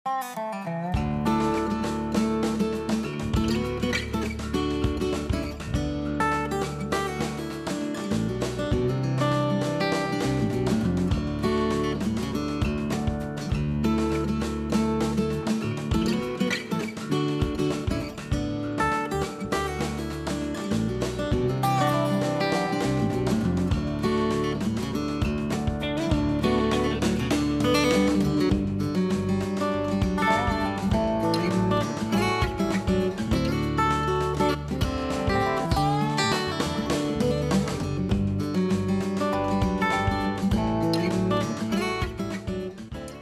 I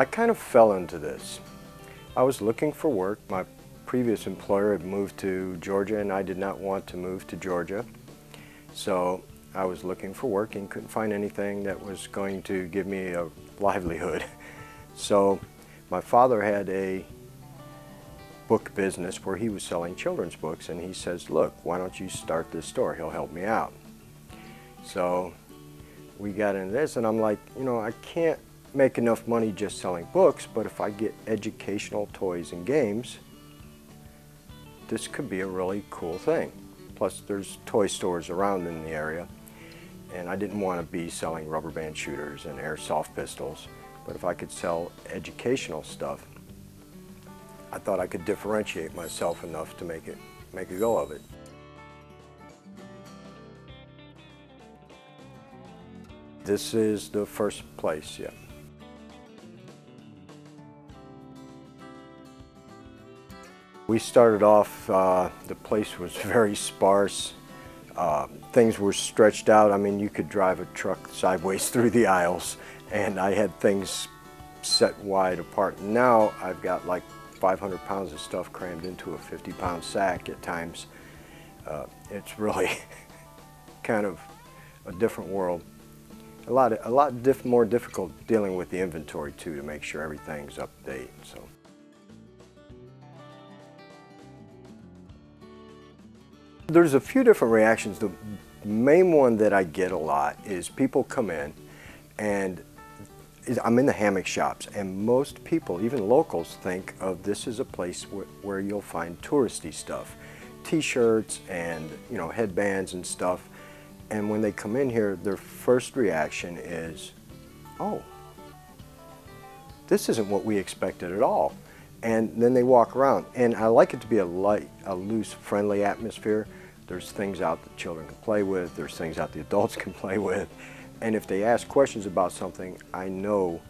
kind of fell into this. I was looking for work. My previous employer had moved to Georgia and I did not want to move to Georgia. So I was looking for work and couldn't find anything that was going to give me a livelihood. So my father had a book business where he was selling children's books, and he says, look, why don't you start this store? He'll help me out. So we got into this, and I'm like, you know, I can't make enough money just selling books, but if I get educational toys and games, this could be a really cool thing. Plus there's toy stores around in the area, and I didn't want to be selling rubber band shooters and airsoft pistols, but if I could sell educational stuff, I thought I could differentiate myself enough to make a go of it. This is the first place, yeah. We started off, the place was very sparse. Things were stretched out. I mean, you could drive a truck sideways through the aisles, and I had things set wide apart. Now I've got like 500 pounds of stuff crammed into a 50-pound sack at times. It's really kind of a different world. A lot more difficult dealing with the inventory too, to make sure everything's up to date. So. There's a few different reactions. The main one that I get a lot is people come in, and I'm in the hammock shops, and most people, even locals, think of this as a place where you'll find touristy stuff, t-shirts and, you know, headbands and stuff. And when they come in here, their first reaction is, oh, this isn't what we expected at all. And then they walk around, and I like it to be a light, a loose, friendly atmosphere. There's things out that children can play with, there's things out the adults can play with, and if they ask questions about something, I know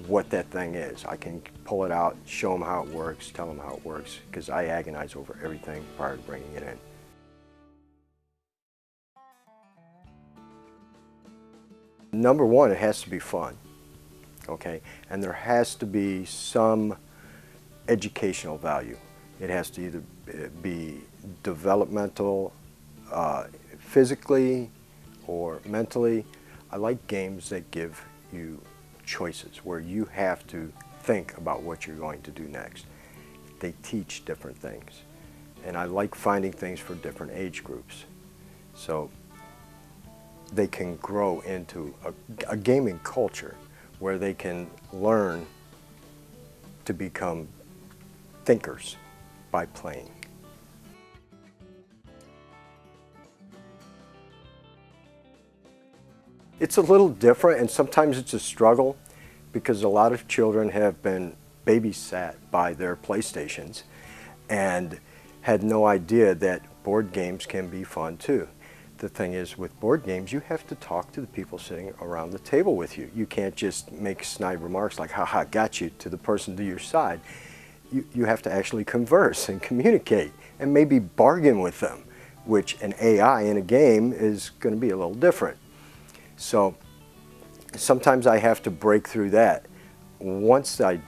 what that thing is. I can pull it out, show them how it works, tell them how it works, because I agonize over everything prior to bringing it in. Number one, it has to be fun, okay? And there has to be some educational value. It has to either be developmental, physically or mentally. I like games that give you choices, where you have to think about what you're going to do next. They teach different things. And I like finding things for different age groups. So they can grow into a gaming culture where they can learn to become thinkers by playing. It's a little different, and sometimes it's a struggle, because a lot of children have been babysat by their PlayStations and had no idea that board games can be fun too. The thing is, with board games, you have to talk to the people sitting around the table with you. You can't just make snide remarks like, haha, got you, to the person to your side. You have to actually converse and communicate and maybe bargain with them, which an AI in a game is going to be a little different. So sometimes I have to break through that. Once I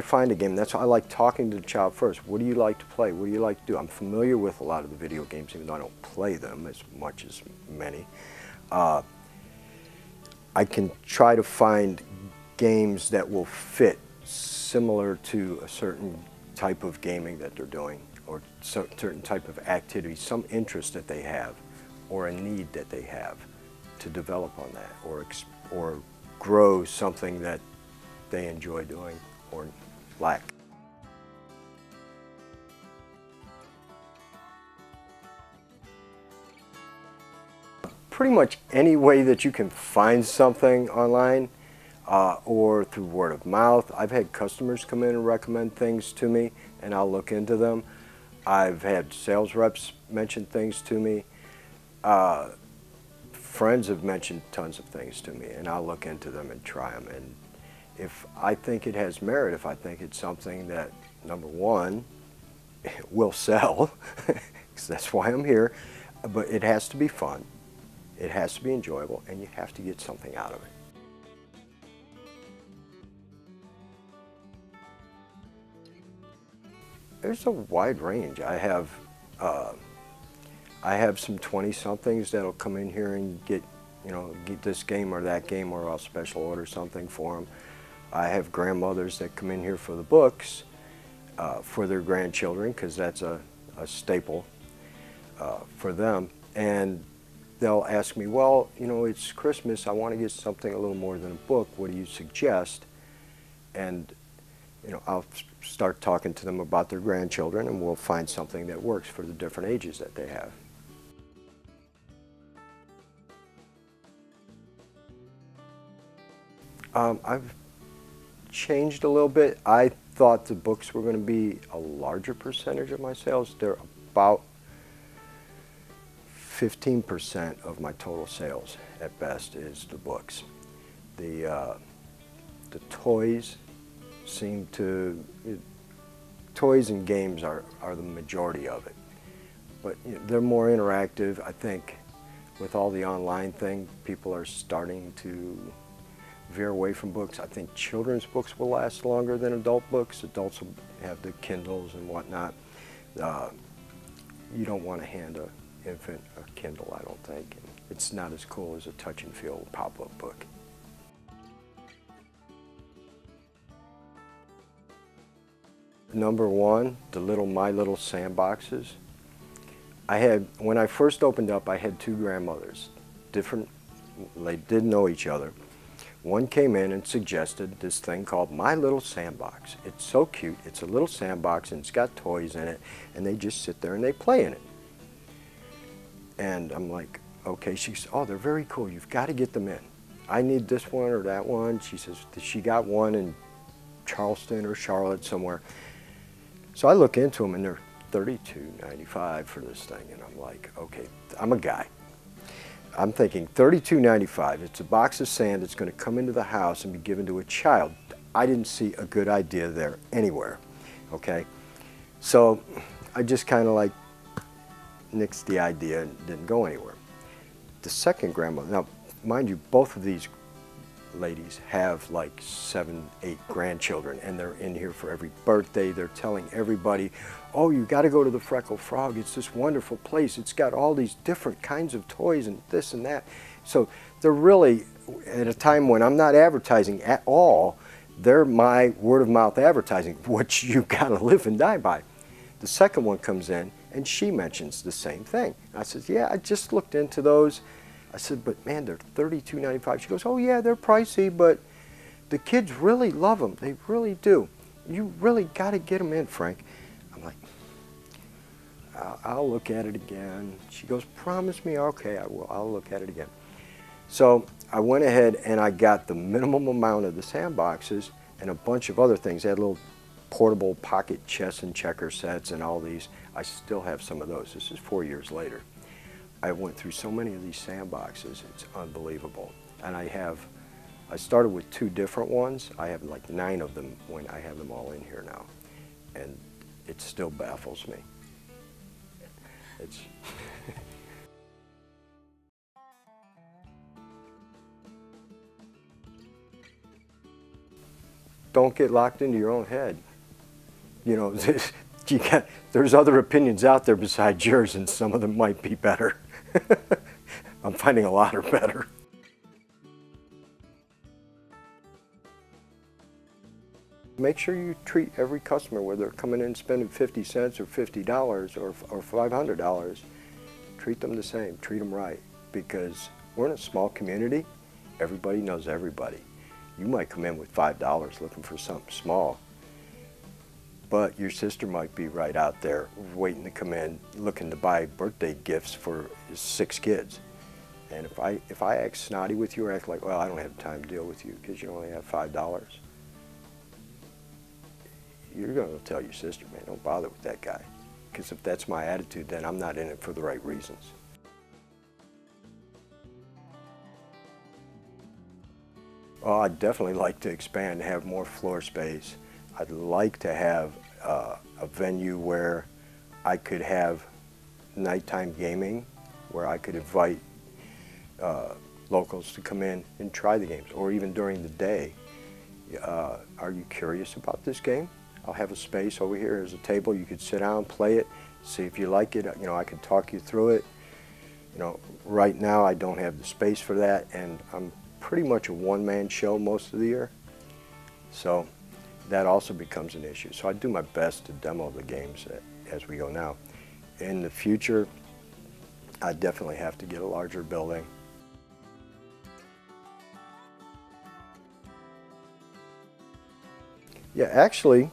find a game, that's why I like talking to the child first. What do you like to play? What do you like to do? I'm familiar with a lot of the video games, even though I don't play them as much as many. I can try to find games that will fit similar to a certain type of gaming that they're doing, or certain type of activity, some interest that they have, or a need that they have, to develop on that, or grow something that they enjoy doing, or lack. Pretty much any way that you can find something online or through word of mouth. I've had customers come in and recommend things to me, and I'll look into them. I've had sales reps mention things to me. Friends have mentioned tons of things to me, and I'll look into them and try them. And if I think it has merit, if I think it's something that, number one, will sell, because that's why I'm here, but it has to be fun. It has to be enjoyable, and you have to get something out of it. There's a wide range. I have some 20-somethings that'll come in here and get this game or that game, or I'll special order something for them. I have grandmothers that come in here for the books for their grandchildren, because that's a staple for them. And they'll ask me, well, it's Christmas, I want to get something a little more than a book, what do you suggest? And I'll start talking to them about their grandchildren, and we'll find something that works for the different ages that they have. I've changed a little bit. I thought the books were going to be a larger percentage of my sales. They're about 15% of my total sales at best is the books. The toys seem to, toys and games are the majority of it. But they're more interactive. I think with all the online thing, people are starting to veer away from books. I think children's books will last longer than adult books. Adults will have the Kindles and whatnot. You don't want to hand an infant a Kindle, I don't think. It's not as cool as a touch and feel pop-up book. Number one, the My Little Sandboxes. When I first opened up, I had two grandmothers, different, they didn't know each other. One came in and suggested this thing called My Little Sandbox. It's so cute, it's a little sandbox and it's got toys in it, and they just sit there and they play in it. And I'm like, okay. She says, oh, they're very cool, you've got to get them in. I need this one or that one. She says, she got one in Charleston or Charlotte somewhere. So I look into them and they're $32.95 for this thing, and I'm like, okay, I'm a guy. I'm thinking $32.95, it's a box of sand that's going to come into the house and be given to a child. I didn't see a good idea there anywhere, okay? So I just kind of like nixed the idea and didn't go anywhere. The second grandmother, now mind you, both of these ladies have like 7, 8 grandchildren, and they're in here for every birthday. They're telling everybody, oh, you got to go to the Freckled Frog. It's this wonderful place. It's got all these different kinds of toys and this and that. So they're really, at a time when I'm not advertising at all, they're my word of mouth advertising, which you got to live and die by. The second one comes in and she mentions the same thing. I said, yeah, I just looked into those. I said, but man, they're $32.95. She goes, oh yeah, they're pricey, but the kids really love them. They really do. You really got to get them in, Frank. I'm like, I'll look at it again. She goes, promise me? Okay, I will. I'll look at it again. So I went ahead and I got the minimum amount of the sandboxes and a bunch of other things. They had little portable pocket chess and checker sets and all these. I still have some of those. This is 4 years later. I went through so many of these sandboxes, it's unbelievable. And I started with 2 different ones. I have like 9 of them when I have them all in here now. And it still baffles me. It's don't get locked into your own head. You know, there's other opinions out there besides yours, and some of them might be better. I'm finding a lot are better. Make sure you treat every customer, whether they're coming in spending 50 cents or $50 or $500, treat them the same, treat them right, because we're in a small community. Everybody knows everybody. You might come in with $5 looking for something small, but your sister might be right out there waiting to come in, looking to buy birthday gifts for 6 kids. And if I act snotty with you or act like, well, I don't have time to deal with you because you only have $5, you're going to tell your sister, man, don't bother with that guy. Because if that's my attitude, then I'm not in it for the right reasons. Well, I'd definitely like to expand, have more floor space. I'd like to have a venue where I could have nighttime gaming, where I could invite locals to come in and try the games, or even during the day. Are you curious about this game? I'll have a space over here. There's a table. You could sit down, play it, see if you like it. You know, I could talk you through it. You know, right now I don't have the space for that, and I'm pretty much a one-man show most of the year. So that also becomes an issue. So I do my best to demo the games as we go now. In the future, I definitely have to get a larger building. Yeah, actually,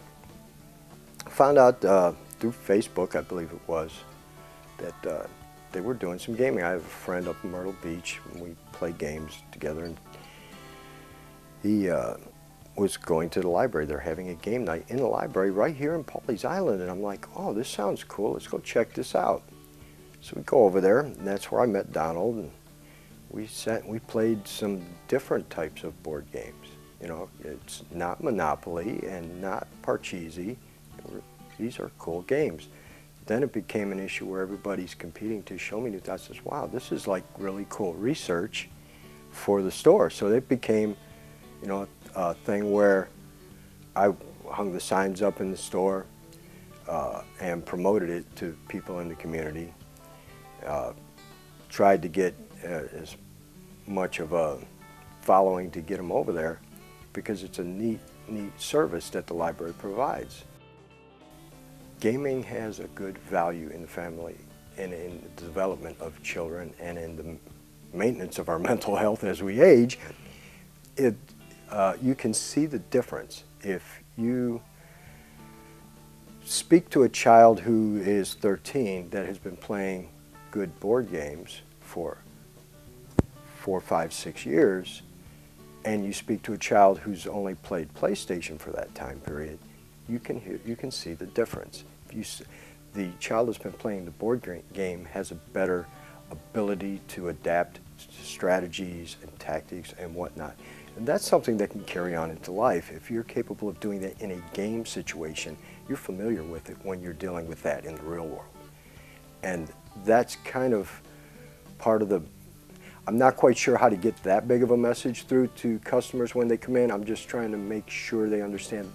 I found out through Facebook, I believe it was, that they were doing some gaming. I have a friend up in Myrtle Beach, and we play games together, and he was going to the library. They're having a game night in the library right here in Pawleys Island, and I'm like, oh, this sounds cool. Let's go check this out. So we go over there, and that's where I met Donald, and we sat and we played some different types of board games. You know, it's not Monopoly and not Parcheesi. These are cool games. Then it became an issue where everybody's competing to show me new things. I says, wow, this is like really cool research for the store. So it became, you know, a thing where I hung the signs up in the store and promoted it to people in the community. Tried to get as much of a following to get them over there because it's a neat service that the library provides. Gaming has a good value in the family and in the development of children and in the maintenance of our mental health as we age. You can see the difference if you speak to a child who is 13 that has been playing good board games for 4, 5, 6 years, and you speak to a child who's only played PlayStation for that time period, you can see the difference. The child that's been playing the board game has a better ability to adapt to strategies and tactics and whatnot. And that's something that can carry on into life. If you're capable of doing that in a game situation, you're familiar with it when you're dealing with that in the real world. And that's kind of part of the, I'm not quite sure how to get that big of a message through to customers when they come in. I'm just trying to make sure they understand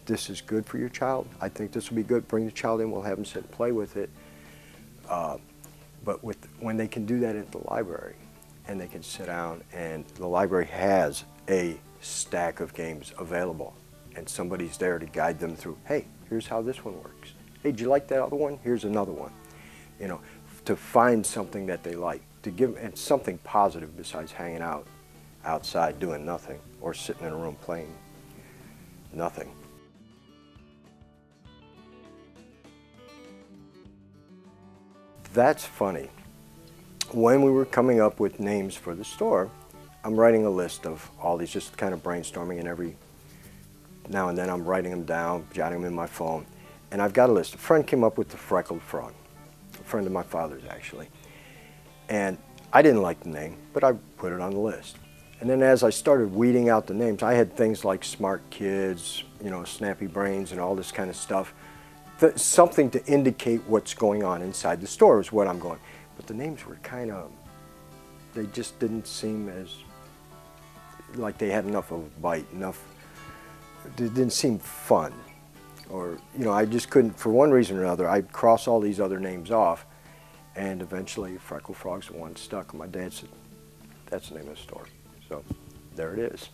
this is good for your child. I think this will be good. Bring the child in, we'll have them sit and play with it. But when they can do that at the library, and they can sit down, and the library has a stack of games available, and somebody's there to guide them through, hey, here's how this one works. Hey, did you like that other one? Here's another one. You know, to find something that they like, to give them something positive besides hanging out outside doing nothing or sitting in a room playing nothing. That's funny. When we were coming up with names for the store, I'm writing a list of all these, just kind of brainstorming, and every now and then I'm writing them down, jotting them in my phone, and I've got a list. A friend came up with the Freckled frog, a friend of my father's actually, and I didn't like the name, but I put it on the list. And then as I started weeding out the names, I had things like Smart Kids, you know, Snappy Brains and all this kind of stuff. Something to indicate what's going on inside the store is what I'm going. But the names were kind of, they just didn't seem as, like they had enough of a bite, it didn't seem fun. Or, you know, I just couldn't, for one reason or another, I'd cross all these other names off, and eventually Freckled Frog's the one stuck. My dad said, that's the name of the store. So there it is.